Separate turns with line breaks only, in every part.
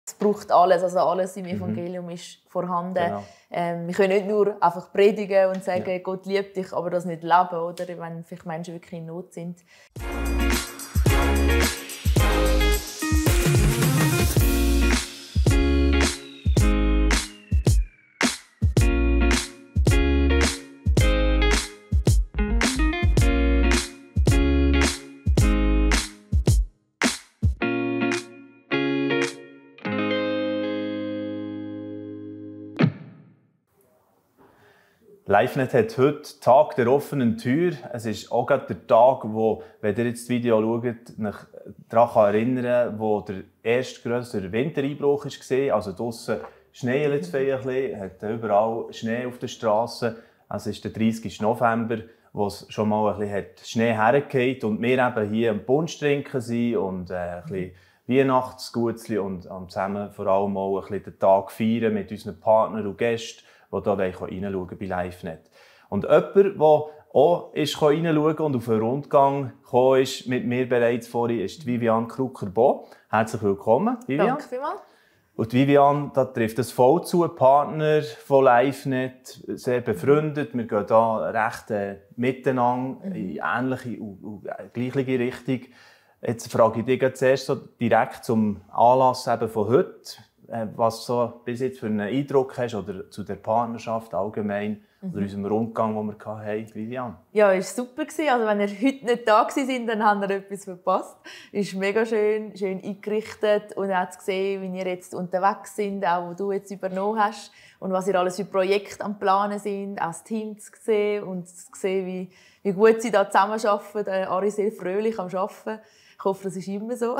es braucht alles, also alles im Evangelium ist vorhanden. Genau. Wir können nicht nur einfach predigen und sagen, Gott liebt dich, aber das nicht leben, oder? Wenn vielleicht Menschen wirklich in Not sind.
LiveNet hat heute Tag der offenen Tür. Es ist auch gerade der Tag, wo, wenn ihr jetzt das Video schaut, euch daran erinnern kann, wo der erste grössere Wintereinbruch war. Also draussen schneit es ein bisschen, hat überall Schnee auf der Straße. Es ist der 30. November, wo es schon mal ein bisschen Schnee hergeht und wir eben hier am Punsch trinken sind und ein bisschen Weihnachtsgutzli und zusammen vor allem auch ein bisschen den Tag feiern mit unseren Partnern und Gästen, die hier reinschauen bei LiveNet. Und jemand, der auch reinschauen und auf einen Rundgang gekommen ist, mit mir bereits vorhin, ist Vivian Krucker-Bo. Herzlich willkommen, Vivian.
Danke vielmals.
Und Vivian, da trifft es voll zu, ein Partner von LiveNet, sehr befreundet. Wir gehen hier recht miteinander in ähnliche und gleiche Richtung. Jetzt frage ich dich zuerst so direkt zum Anlass eben von heute, was du bis jetzt für einen Eindruck hast oder zu der Partnerschaft allgemein oder unserem Rundgang, den wir hatten, Vivian?
Ja, es war super. Also, wenn ihr heute nicht da waren, dann habt ihr etwas verpasst. Es ist mega schön eingerichtet und auch zu sehen, wie ihr jetzt unterwegs sind, auch wo du jetzt übernommen hast und was ihr alles für Projekte am Planen sind, auch das Team zu sehen und zu sehen, wie gut sie da zusammenarbeiten. Ari sehr fröhlich am Arbeiten. Ich hoffe, das ist immer so.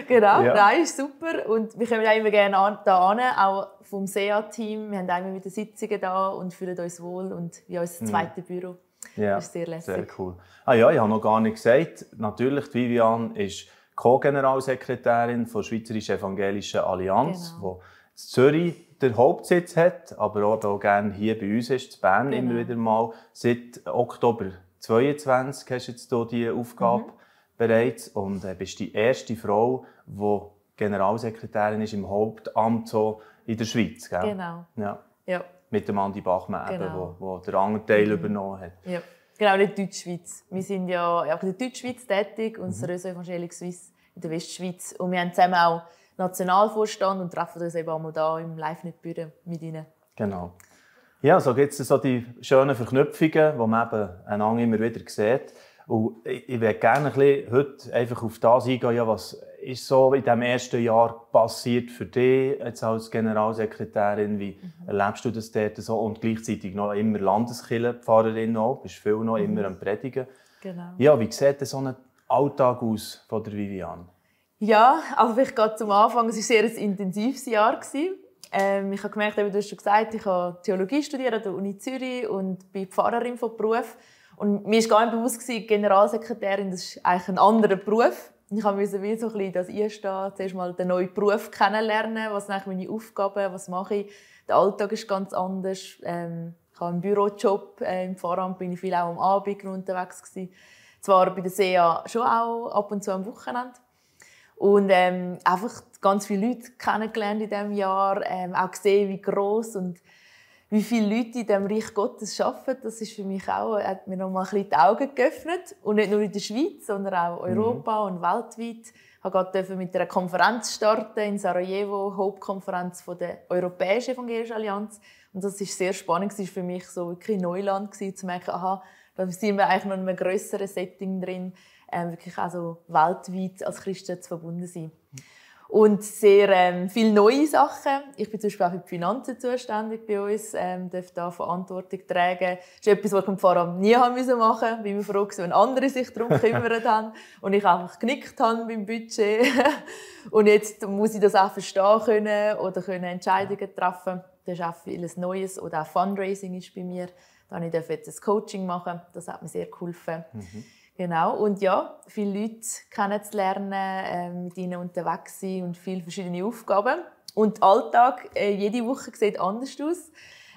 Genau, ja. Nein, ist super. Und wir kommen auch immer gerne da hin, auch vom SEA-Team. Wir haben immer wieder Sitzungen da und fühlen uns wohl und wie unser zweites Büro.
Ja,
das ist sehr lässig. Sehr
cool. Ah ja, ich habe noch gar nicht gesagt, natürlich, die Vivian ist Co-Generalsekretärin der Schweizerischen Evangelischen Allianz, die in Zürich den Hauptsitz hat, aber auch gerne hier bei uns ist, in Bern immer wieder mal. Seit Oktober 2022 hast du jetzt hier diese Aufgabe. Bereits und bist die erste Frau, die Generalsekretärin ist im Hauptamt so in der Schweiz, gell?
Genau.
Ja. Mit dem Andi Bachmann, genau. der den anderen Teil übernommen hat.
Ja. Genau, nicht Deutschschweiz. Wir sind ja in der Deutschschweiz tätig und das Réseau Evangélique Suisse in der Westschweiz. Und wir haben zusammen auch Nationalvorstand und treffen uns eben auch mal hier im LiveNet-Büro mit ihnen.
Genau. Ja, so gibt es so die schönen Verknüpfungen, die man eben einander immer wieder sieht. Und ich würde gerne heute einfach auf das eingehen, ja, was ist so in diesem ersten Jahr passiert für dich jetzt als Generalsekretärin? Wie erlebst du das dort so? Und gleichzeitig noch immer Landeskirchenpfarrerin auch, bist viel noch immer am Predigen. Genau. Ja, wie sieht so ein Alltag aus von der Vivian?
Ja, also vielleicht gerade zum Anfang, es war sehr ein intensives Jahr. Ich habe gemerkt, wie du schon gesagt hast, ich habe Theologie studiert an der Uni Zürich und bin Pfarrerin von Beruf. Und mir war gar nicht bewusst, Generalsekretärin, das ist eigentlich ein anderer Beruf. Ich musste wie so ein bisschen das einstehen, zuerst mal den neuen Beruf kennenlernen, was sind eigentlich meine Aufgaben, was mache ich. Der Alltag ist ganz anders. Ich habe einen Bürojob, im Pfarramt bin ich viel auch am Abend unterwegs gewesen. Zwar bei der SEA schon auch ab und zu am Wochenende. Und einfach ganz viele Leute kennengelernt in diesem Jahr, auch gesehen, wie gross und wie viele Leute in diesem Reich Gottes arbeiten, das ist für mich auch, hat mir noch mal ein bisschen die Augen geöffnet. Und nicht nur in der Schweiz, sondern auch Europa und weltweit. Ich durfte gerade mit einer Konferenz starten in Sarajevo, Hauptkonferenz der Europäischen Evangelischen Allianz. Und das war sehr spannend, das war für mich so wirklich Neuland, zu merken, aha, da sind wir eigentlich noch in einem grösseren Setting drin, wirklich auch so weltweit als Christen zu verbunden sein. Und sehr viele neue Sachen. Ich bin zum Beispiel auch für die Finanzen zuständig bei uns, darf da Verantwortung tragen. Das ist etwas, was ich im Pfarramt nie machen musste, weil wir froh waren, wenn andere sich darum gekümmert haben und ich einfach genickt habe beim Budget. Und jetzt muss ich das auch verstehen können oder können Entscheidungen treffen. Das ist auch vieles Neues. Oder auch Fundraising ist bei mir. Da darf ich jetzt ein Coaching machen. Das hat mir sehr geholfen. Genau. Und ja, viele Leute kennenzulernen, mit ihnen unterwegs sein und viele verschiedene Aufgaben. Und der Alltag, jede Woche sieht anders aus.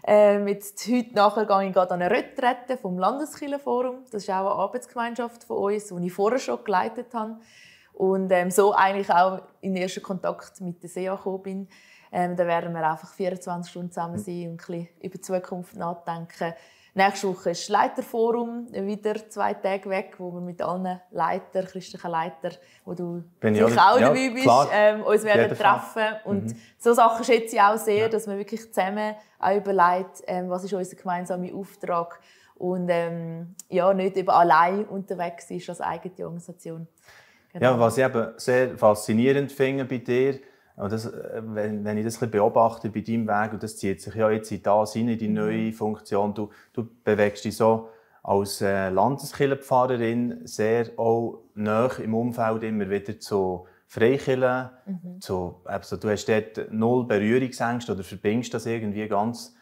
Jetzt, heute nachher gehe ich an eine Retrette vom Landeskirchenforum. Das ist auch eine Arbeitsgemeinschaft von uns, die ich vorher schon geleitet habe. Und so eigentlich auch in den ersten Kontakt mit der SEA gekommen bin. Da werden wir einfach 24 Stunden zusammen sein und ein bisschen über die Zukunft nachdenken. Nächste Woche ist das Leiterforum, wieder 2 Tage weg, wo wir mit allen Leitern, christlichen Leitern, wo du sicher auch dabei bist, uns werden treffen. Und so Sachen schätze ich auch sehr, dass wir wirklich zusammen auch überlegt, was ist unser gemeinsamer Auftrag und nicht eben allein unterwegs ist als eigene Organisation. Genau.
Ja, was ich eben sehr faszinierend finde bei dir, und das, wenn ich das ein bisschen beobachte bei deinem Weg, und das zieht sich ja jetzt in das hinein, in die neue Funktion, du bewegst dich so als Landeskirchenpfarrerin sehr auch nahe im Umfeld immer wieder zu Freikirchen, du hast dort null Berührungsängste oder verbindest das irgendwie ganz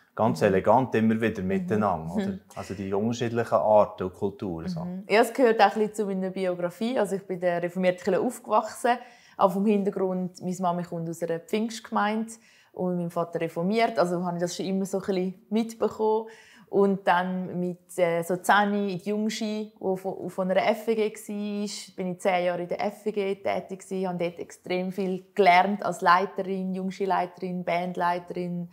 elegant immer wieder miteinander, oder? Also die unterschiedlichen Arten und Kulturen. So.
Ja, es gehört auch ein bisschen zu meiner Biografie. Also ich bin in der reformierten Kirche aufgewachsen. Auch vom Hintergrund, meine Mama kommt aus einer Pfingstgemeinde und mein Vater reformiert. Also habe ich das schon immer so ein bisschen mitbekommen. Und dann mit so 10 in die Jungschi, die von einer FEG war, bin ich 10 Jahre in der FEG tätig gewesen, habe dort extrem viel gelernt als Leiterin, Jungschi-Leiterin, Bandleiterin,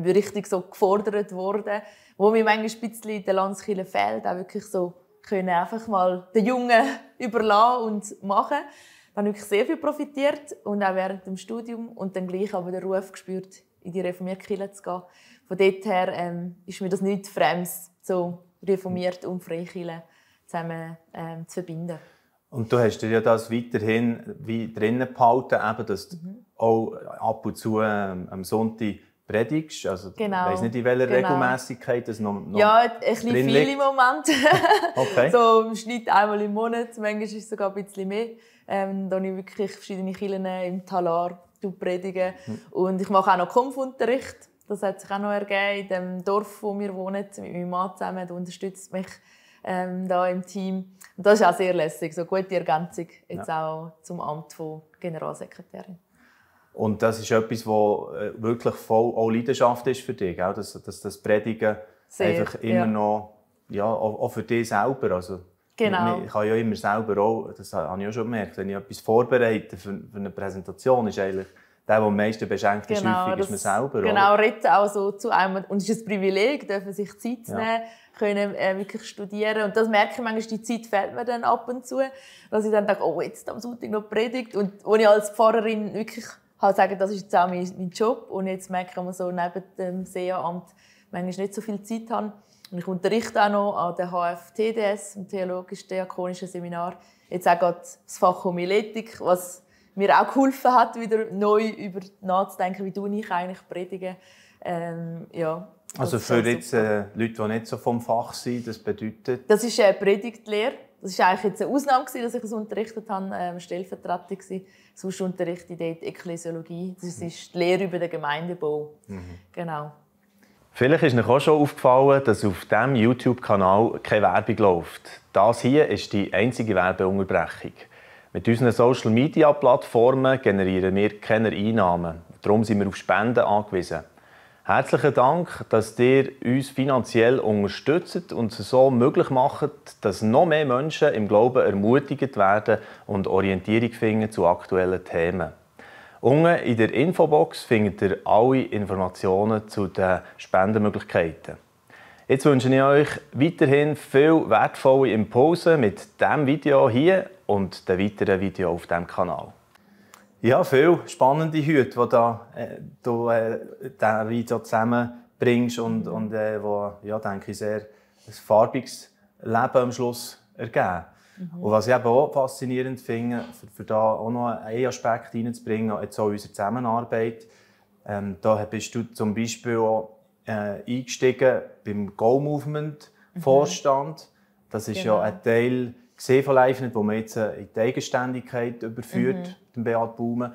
richtig so gefordert worden, wo mir manchmal ein bisschen in der Landeskirche fehlt, auch wirklich so können einfach mal den Jungen überlassen und machen. Da habe ich wirklich sehr viel profitiert und auch während dem Studium und dann gleich aber den Ruf gespürt, in die reformierte Kirche zu gehen. Von dort her ist mir das nichts Fremdes, so reformiert und Freikirche zusammen zu verbinden.
Und du hast dir ja das weiterhin wie drinnen behalten, eben, dass du auch ab und zu am Sonntag predigst. Also,
genau.
Ich weiss nicht, in welcher Regelmäßigkeit das noch
ja, ein bisschen viel im Moment.
Okay.
So im Schnitt einmal im Monat, manchmal ist es sogar ein bisschen mehr. Da ich wirklich verschiedene Kirchen im Talar predigen. Und ich mache auch noch Kampfunterricht. Das hat sich auch noch ergeben in dem Dorf, wo wir wohnen, mit meinem Mann zusammen. Der unterstützt mich da im Team. Und das ist auch sehr lässig, so eine gute Ergänzung jetzt auch zum Amt von Generalsekretärin.
Und das ist etwas, was wirklich voll auch Leidenschaft ist für dich, auch dass das Predigen sehr, einfach immer noch, auch für dich selber. Also,
genau.
Ich kann ja immer selber auch, das habe ich auch schon gemerkt, wenn ich etwas vorbereite für eine Präsentation, ist eigentlich der am meisten beschenkt ist, häufig ist man selber.
Genau, redet auch so zu einem. Und es ist ein Privileg, dürfen sich Zeit nehmen, können wirklich studieren. Und das merke ich manchmal, die Zeit fehlt mir dann ab und zu, dass ich dann denke, oh, jetzt am Sonntag noch Predigt. Und wo ich als Pfarrerin wirklich sagen, das ist jetzt auch mein Job. Und jetzt merke ich, dass ich so neben dem SEA-Amt manchmal nicht so viel Zeit habe. Und ich unterrichte auch noch an der HFTDS, dem Theologisch-Diakonischen Seminar. Jetzt auch gerade das Fach Homiletik, was mir auch geholfen hat, wieder neu über nachzudenken, wie du und ich eigentlich predigen.
Also für jetzt Leute, die nicht so vom Fach sind, das bedeutet?
Das ist eine Predigtlehre. Das war eigentlich jetzt eine Ausnahme, dass ich es unterrichtet habe, Stellvertretung. Sonst unterrichte ich dort Ekklesiologie. Das ist die Lehre über den Gemeindebau. Genau.
Vielleicht ist euch auch schon aufgefallen, dass auf diesem YouTube-Kanal keine Werbung läuft. Das hier ist die einzige Werbeunterbrechung. Mit unseren Social-Media-Plattformen generieren wir keine Einnahmen. Darum sind wir auf Spenden angewiesen. Herzlichen Dank, dass ihr uns finanziell unterstützt und es so möglich macht, dass noch mehr Menschen im Glauben ermutigt werden und Orientierung finden zu aktuellen Themen. Unten in der Infobox findet ihr alle Informationen zu den Spendenmöglichkeiten. Jetzt wünsche ich euch weiterhin viel wertvolle Impulse mit diesem Video hier und den weiteren Videos auf diesem Kanal. Ja, viele spannende Hüte, die du diesen Video zusammenbringst und die, denke ich, sehr ein farbiges Leben am Schluss ergeben. Und was ich eben auch faszinierend finde, für da auch noch einen Aspekt reinzubringen, jetzt auch in unserer Zusammenarbeit, da bist du zum Beispiel auch eingestiegen beim Go-Movement-Vorstand. Das ist ja ein Teil von LiveNet, wo man jetzt in die Eigenständigkeit überführt, den Beat Baumann.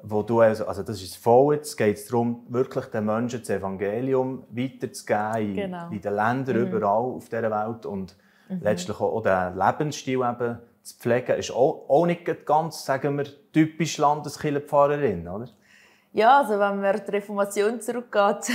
Wo du das ist voll. Jetzt geht es darum, wirklich den Menschen das Evangelium weiterzugeben in den Ländern überall auf dieser Welt und letztlich auch den Lebensstil eben zu pflegen. Ist auch nicht ganz, sagen wir, typisch Landeskirchenpfarrerin, oder?
Ja, also wenn man die Reformation zurückgeht,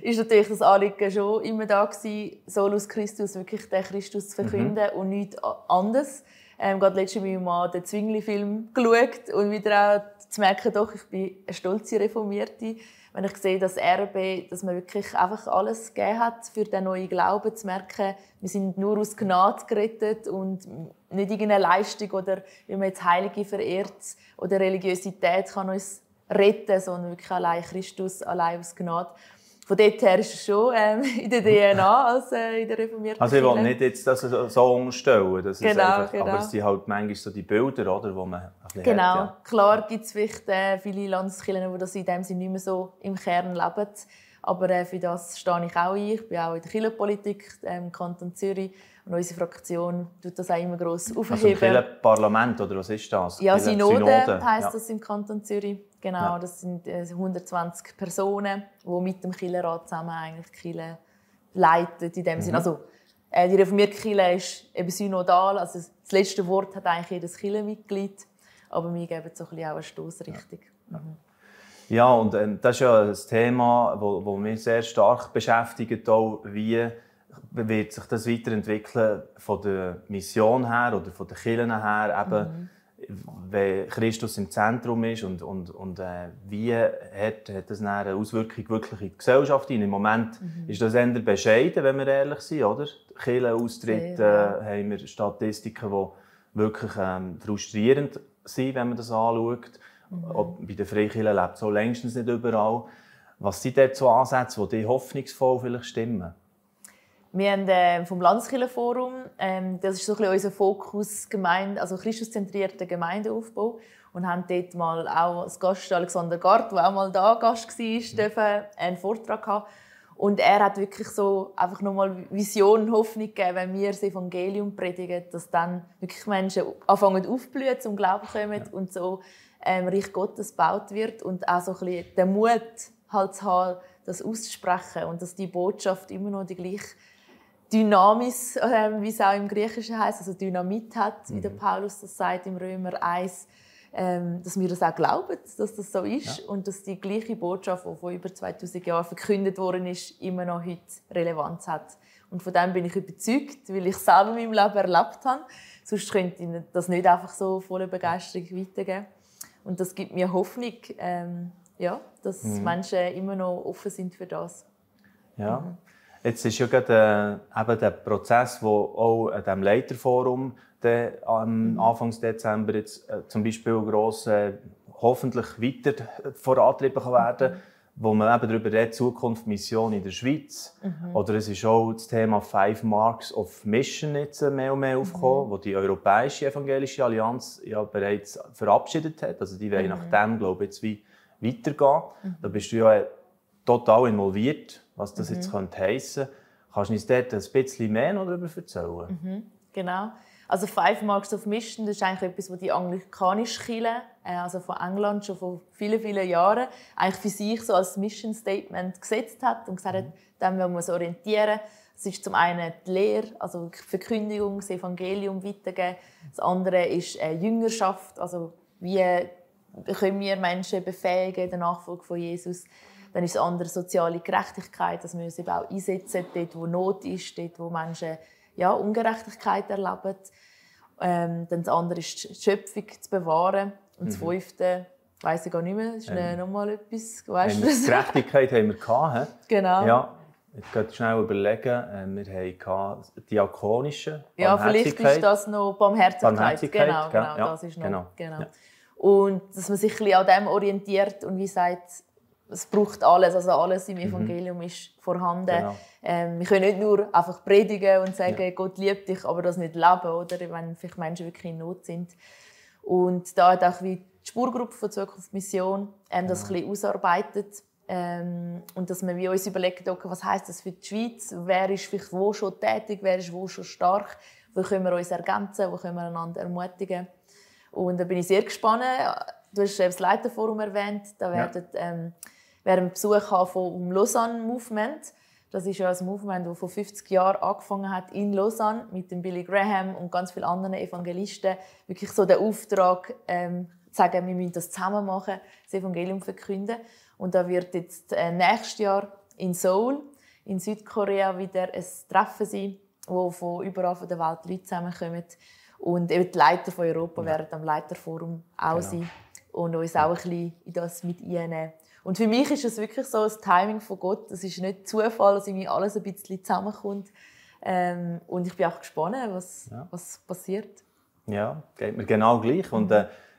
ist natürlich das Anliegen schon immer da gewesen, Solus Christus, wirklich den Christus zu verkünden und nichts anderes. Gerade letztens mit meinem Mann den Zwingli-Film geschaut und wieder auch zu merken, doch, ich bin eine stolze Reformierte. Wenn ich sehe, dass Erbe, dass man wirklich einfach alles gegeben hat für den neuen Glauben, zu merken, wir sind nur aus Gnade gerettet und nicht irgendeine Leistung oder wie man jetzt Heilige verehrt oder Religiosität kann uns retten, sondern wirklich allein Christus, allein aus Gnade. Von dort her ist es schon in der DNA als in der reformierten
Also ich will
Kirche.
nicht jetzt das so umstellen, das ist einfach,
Genau.
aber es sind halt manchmal so die Bilder, oder, wo man ein bisschen
Genau,
hat, ja.
Klar gibt es vielleicht viele Landeskirchen, die das in dem Sinne nicht mehr so im Kern leben. Aber für das stehe ich auch ein. Ich bin auch in der Kirchenpolitik im Kanton Zürich. Und unsere Fraktion tut das auch immer gross aufheben.
Also im Kirchenparlament, oder was ist das?
Ja, Synode heisst
ja.
das im Kanton Zürich. Genau,
Ja.
das sind 120 Personen, die mit dem Kirchenrat zusammen eigentlich die Kirche leiten. In dem Sinne. Also, die reformierte Kirche ist eben synodal. Also das letzte Wort hat eigentlich jedes Kirchenmitglied. Aber wir geben so ein bisschen auch eine Stossrichtung.
Ja. Ja, und das ist ja ein Thema, das mich sehr stark beschäftigt. Auch, wie wird sich das weiterentwickeln von der Mission her oder von den Kirchen her, eben, wenn Christus im Zentrum ist und wie hat das eine Auswirkung wirklich in die Gesellschaft hinein? Im Moment ist das eher bescheiden, wenn wir ehrlich sind, oder? Kirchenaustritte haben wir Statistiken, die wirklich frustrierend sind, wenn man das anschaut. Auch bei den Freikirchen lebt es so längstens nicht überall. Was sind dort so Ansätze, die hoffnungsvoll vielleicht stimmen?
Wir haben vom Landeskirchenforum, das ist so ein bisschen unser Fokus, also christuszentrierter Gemeindeaufbau, und haben dort mal auch als Gast Alexander Gart, der auch mal da Gast war, einen Vortrag gehabt. Und er hat wirklich so einfach nochmal Vision und Hoffnung gegeben, wenn wir das Evangelium predigen, dass dann wirklich Menschen anfangen aufzublühen, zum Glauben kommen und so Reich Gottes gebaut wird und auch so ein bisschen den Mut halt zu haben, das auszusprechen und dass die Botschaft immer noch die gleiche Dynamis, wie es auch im Griechischen heisst, also Dynamit hat, wie der Paulus das sagt im Römer 1, dass wir das auch glauben, dass das so ist und dass die gleiche Botschaft, die vor über 2000 Jahren verkündet worden ist, immer noch heute Relevanz hat. Und von dem bin ich überzeugt, weil ich selber in meinem Leben erlebt habe. Sonst könnte ich das nicht einfach so voller Begeisterung weitergeben. Und das gibt mir Hoffnung, dass Menschen immer noch offen sind für das.
Ja. Jetzt ist ja gerade eben der Prozess, der auch an diesem Leiterforum Anfang Dezember jetzt, zum Beispiel gross, hoffentlich weiter vorangetrieben werden kann, wo man eben darüber redet, Zukunft Mission in der Schweiz. Oder es ist auch das Thema 5 Marks of Mission jetzt mehr und mehr aufgekommen, wo die Europäische Evangelische Allianz ja bereits verabschiedet hat. Also die wollen nach dem, glaube ich, jetzt wie weitergehen. Da bist du ja total involviert, was das jetzt heissen könnte. Kannst du uns dort ein bisschen mehr noch darüber erzählen?
Genau. Also 5 Marks of Mission, das ist eigentlich etwas, was die anglikanische Kirche, also von England schon vor vielen, vielen Jahren, eigentlich für sich so als Mission Statement gesetzt hat und gesagt hat, dem wollen wir uns orientieren. Das ist zum einen die Lehre, also die Verkündigung, das Evangelium weitergeben. Das andere ist Jüngerschaft, also wie können wir Menschen befähigen in der Nachfolge von Jesus. Dann ist das andere soziale Gerechtigkeit, dass wir uns eben auch einsetzen, dort wo Not ist, dort wo Menschen Ungerechtigkeit erleben. Dann das andere ist die Schöpfung zu bewahren. Und das fünfte, weiss ich gar nicht mehr, ist nochmal etwas. Weißt du das?
Gerechtigkeit haben wir gehabt.
Genau.
Ja, ich kann schnell überlegen. Wir hatten diakonische Barmherzigkeit.
Ja, vielleicht ist das noch Barmherzigkeit. Genau,
ja,
das ist noch.
Genau.
Ja.
Ja.
Und dass man sich ein bisschen an dem orientiert und wie sagt, es braucht alles, also alles im Evangelium ist vorhanden. Genau. Wir können nicht nur einfach predigen und sagen, Gott liebt dich, aber das nicht leben, oder? Wenn vielleicht Menschen wirklich in Not sind. Und da hat auch wie die Spurgruppe von Zukunft Mission das ein bisschen ausarbeitet. Und dass wir wie uns überlegen, okay, was heisst das für die Schweiz? Wer ist vielleicht wo schon tätig, wer ist wo schon stark? Wo können wir uns ergänzen, wo können wir einander ermutigen? Und da bin ich sehr gespannt. Du hast das Leiterforum erwähnt. Da werden wir Besuch haben vom Lausanne Movement. Das ist ja ein Movement, das vor 50 Jahren angefangen hat in Lausanne mit dem Billy Graham und ganz vielen anderen Evangelisten. Wirklich so der Auftrag, zu sagen, wir müssen das zusammen machen, das Evangelium verkünden. Und da wird jetzt nächstes Jahr in Seoul, in Südkorea, wieder ein Treffen sein, wo von überall von der Welt Leute zusammenkommen. Und eben die Leiter von Europa werden am Leiterforum auch sein und uns auch ein bisschen in das mit einnehmen. Und für mich ist es wirklich so ein Timing von Gott. Es ist nicht Zufall, dass irgendwie alles ein bisschen zusammenkommt. Und ich bin auch gespannt, was passiert.
Ja, geht mir genau gleich. Und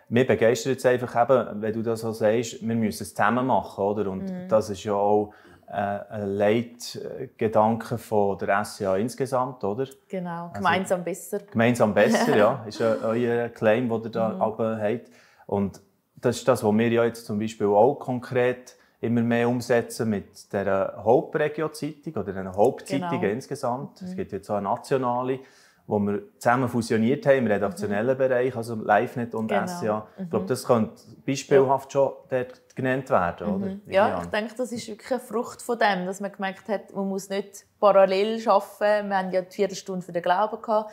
mir begeistert es einfach eben, wenn du das so sagst, wir müssen es zusammen machen, oder? Und das ist ja auch ein Leitgedanke von der SCA insgesamt, oder?
Genau, gemeinsam besser.
Gemeinsam besser, ja, ist ja euer Claim, den ihr da habt. Und das ist das, was wir ja jetzt zum Beispiel auch konkret immer mehr umsetzen mit der Hauptregio-Zeitung oder einer Hauptzeitung insgesamt. Es gibt jetzt auch eine nationale, wo wir zusammen fusioniert haben im redaktionellen Bereich, also LiveNet und SCA. Ich glaube, das könnte beispielhaft schon dort genannt werden, oder?
Ja, ich denke, das ist wirklich eine Frucht von dem, dass man gemerkt hat, man muss nicht parallel arbeiten. Wir hatten ja die 4 Stunden für den Glauben gehabt,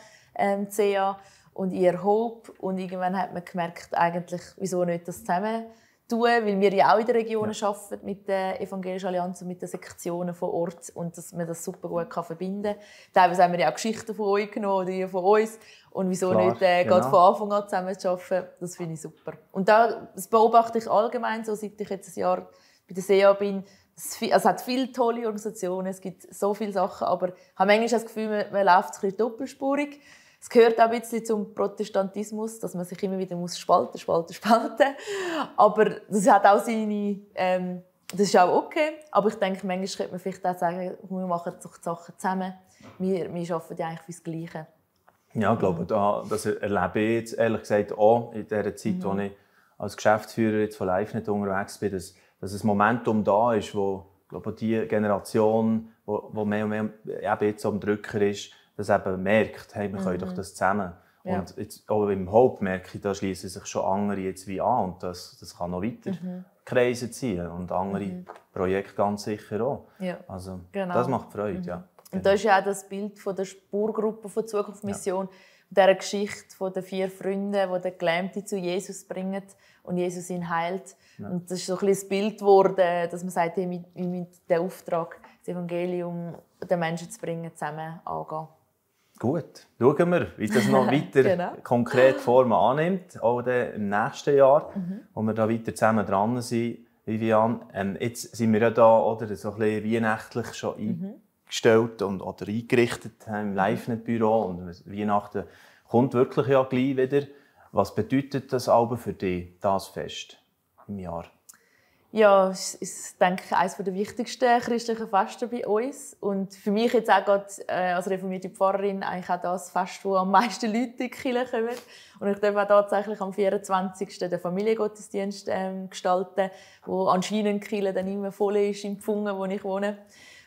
CA und ihr Hope. Und irgendwann hat man gemerkt, eigentlich, wieso nicht das zusammen tun, weil wir ja auch in den Regionen arbeiten mit der Evangelischen Allianz und mit den Sektionen vor Ort und dass man das super gut verbinden kann. Teilweise haben wir ja auch Geschichten von euch genommen oder ihr von uns. Und wieso nicht gerade von Anfang an zusammen zu arbeiten, das finde ich super. Und das beobachte ich allgemein, so seit ich jetzt ein Jahr bei der SEA bin. Es hat viele tolle Organisationen, es gibt so viele Sachen, aber ich habe manchmal das Gefühl, man läuft ein bisschen doppelspurig. Es gehört auch ein bisschen zum Protestantismus, dass man sich immer wieder spalten muss. Aber das hat auch seine, das ist auch okay. Aber ich denke, manchmal könnte man vielleicht auch sagen, wir machen die Sachen zusammen. Wir arbeiten ja eigentlich fürs Gleiche.
Ja, ich glaube, das erlebe ich jetzt ehrlich gesagt auch in der Zeit, wo ich als Geschäftsführer jetzt von LiveNet unterwegs bin, dass ein Momentum da ist, wo glaube, die Generation, wo mehr und mehr eben jetzt am Drücker ist, das eben merkt, hey, wir können doch das zusammen. Ja. Und jetzt, auch im Hope merke ich, da schließen sich schon andere jetzt wie an und das kann noch weiter Kreise ziehen und andere Projekte ganz sicher auch. Ja. Also das macht Freude, ja.
Und da ist ja auch das Bild von der Spurgruppe von Zukunftsmission, dieser Geschichte von den 4 Freunden, die den Gelähmten zu Jesus bringen und Jesus ihn heilt. Ja. Und das ist so ein bisschen das Bild geworden, dass man sagt, hey, wir müssen den Auftrag, das Evangelium den Menschen zu bringen, zusammen angehen.
Gut, schauen wir, wie das noch weiter konkret Formen annimmt, auch im nächsten Jahr, wo wir da weiter zusammen dran sind. Vivian, jetzt sind wir ja da oder, so ein bisschen weihnachtlich schon eingestellt oder eingerichtet im LiveNet-Büro und Weihnachten kommt wirklich ja gleich wieder. Was bedeutet das aber für dich, das Fest im Jahr?
Ja, es ist, denke ich, eines der wichtigsten christlichen Feste bei uns. Und für mich jetzt auch gerade, als reformierte Pfarrerin eigentlich auch das Fest, wo am meisten Leute in die Kirche kommen. Und ich darf auch tatsächlich am 24. den Familiengottesdienst gestalten, wo anscheinend die Kirche dann immer voll ist im Pfungen, wo ich wohne.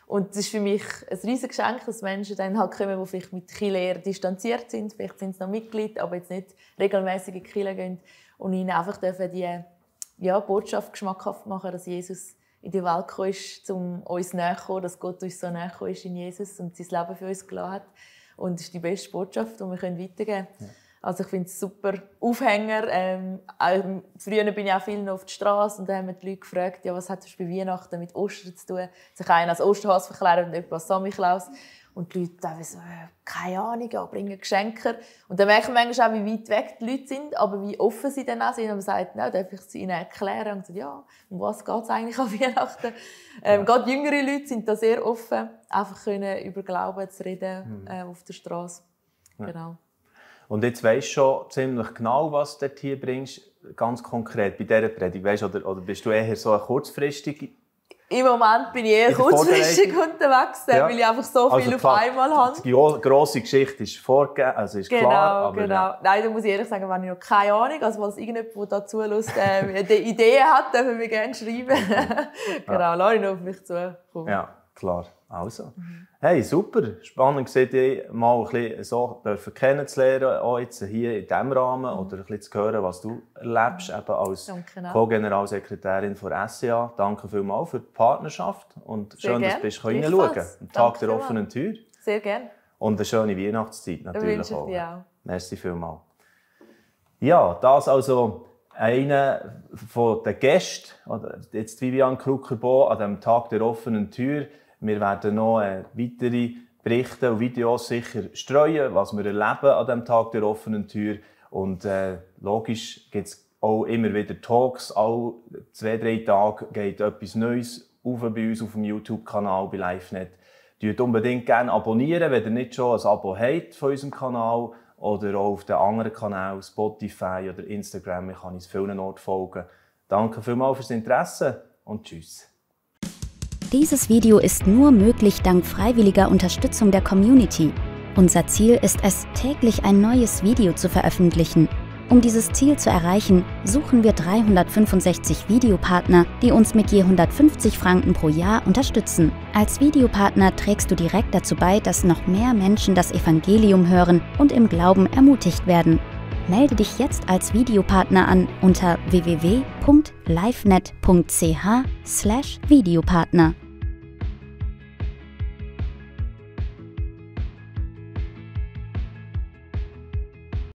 Und das ist für mich ein riesiges Geschenk, dass Menschen dann halt kommen, die vielleicht mit der Kirche eher distanziert sind. Vielleicht sind sie noch Mitglied, aber jetzt nicht regelmäßig in die Kirche gehen. Und ihnen einfach die Botschaft geschmackhaft machen, dass Jesus in die Welt gekommen ist, um uns näher zu kommen, dass Gott uns so näher gekommen ist in Jesus und sein Leben für uns gelassen hat. Und das ist die beste Botschaft, die wir weitergeben können. Ja. Also ich finde es super Aufhänger. Früher bin ich auch viel auf der Straße und da haben mich die Leute gefragt, ja, was hat das bei Weihnachten mit Ostern zu tun? Sich einer als Osterhase verklären und jemand als Samichlaus. Und die Leute haben so, keine Ahnung, ja, bringen Geschenke. Und dann merken wir manchmal auch, wie weit weg die Leute sind, aber wie offen sie dann auch sind. Und man sagt, darf ich es ihnen erklären? Und sagt, ja, um was geht es eigentlich an Weihnachten? Gerade jüngere Leute sind da sehr offen, einfach über Glauben zu reden auf der Straße. Ja. Genau.
Und jetzt weisst du schon ziemlich genau, was du hier bringst, ganz konkret bei dieser Predigt. Weißt, oder bist du eher so eine kurzfristige?
Im Moment bin ich eher kurzfristig unterwegs, weil ich einfach so viel auf einmal habe.
Die grosse Geschichte ist vorgegeben, also ist klar. Aber
genau. Nein, da muss ich ehrlich sagen, wenn ich noch keine Ahnung, also falls irgendjemand, der da zuhört, Ideen hat, dürfen wir gerne schreiben. Genau, lass ich noch auf mich zukommen.
Ja, klar. Also. Hey, super. Spannend, dich mal ein bisschen so kennenzulernen, auch jetzt hier in diesem Rahmen, oder ein bisschen zu hören, was du erlebst, eben als Co-Generalsekretärin der SCA. Danke vielmals für die Partnerschaft und sehr schön, dass du reinschauen kannst. Am Tag der offenen Tür.
Sehr gerne.
Und eine schöne Weihnachtszeit natürlich
wünsche ich dir auch.
Merci vielmals. Ja, das also einer der Gäste, oder jetzt Vivian Krucker-Boh an dem Tag der offenen Tür. Wir werden noch weitere Berichte und Videos sicher streuen, was wir erleben an diesem Tag der offenen Tür. Und logisch gibt es auch immer wieder Talks. Alle 2-3 Tage geht etwas Neues auf bei uns auf dem YouTube-Kanal bei LiveNet. Unbedingt gerne abonnieren, wenn ihr nicht schon ein Abo habt von unserem Kanal oder auch auf den anderen Kanälen, Spotify oder Instagram. Ich kann uns vielen Orten folgen. Danke vielmals fürs Interesse und tschüss.
Dieses Video ist nur möglich dank freiwilliger Unterstützung der Community. Unser Ziel ist es, täglich ein neues Video zu veröffentlichen. Um dieses Ziel zu erreichen, suchen wir 365 Videopartner, die uns mit je 150 Franken pro Jahr unterstützen. Als Videopartner trägst du direkt dazu bei, dass noch mehr Menschen das Evangelium hören und im Glauben ermutigt werden. Melde dich jetzt als Videopartner an unter www.livenet.ch/Videopartner.